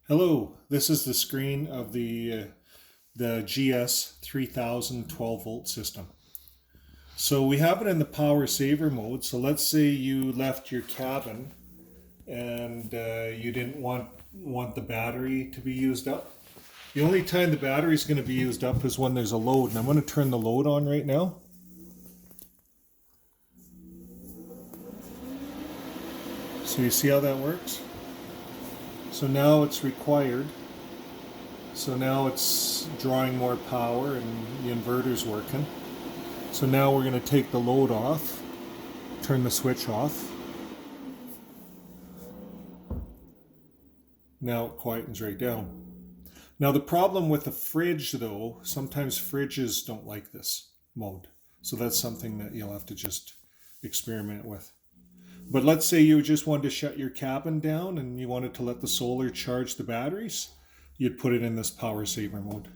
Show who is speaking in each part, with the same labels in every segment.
Speaker 1: Hello, this is the screen of the GS-3000 12-volt system. So we have it in the power saver mode. So let's say you left your cabin and you didn't want the battery to be used up. The only time the battery is going to be used up is when there's a load. And I'm going to turn the load on right now. So you see how that works? So now it's required. So now it's drawing more power and the inverter's working. So now we're going to take the load off, turn the switch off. Now it quietens right down. Now the problem with the fridge though, sometimes fridges don't like this mode. So that's something that you'll have to just experiment with. But let's say you just wanted to shut your cabin down and you wanted to let the solar charge the batteries, you'd put it in this power saver mode.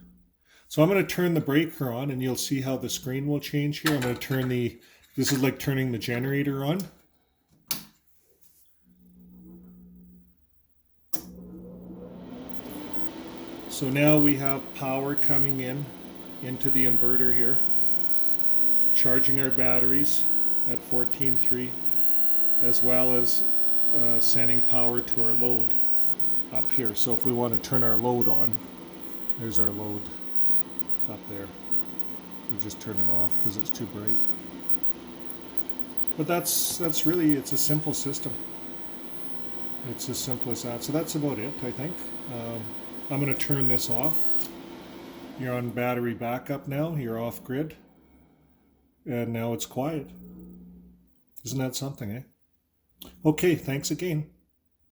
Speaker 1: So I'm going to turn the breaker on and you'll see how the screen will change here. I'm going to turn this is like turning the generator on. So now we have power coming into the inverter here, charging our batteries at 14.3, as well as sending power to our load up here. So if we want to turn our load on, there's our load up there. We just turn it off because it's too bright. But that's really, it's a simple system. It's as simple as that. So that's about it, I think. I'm going to turn this off. You're on battery backup now. You're off grid. And now it's quiet. Isn't that something, eh? Okay, thanks again.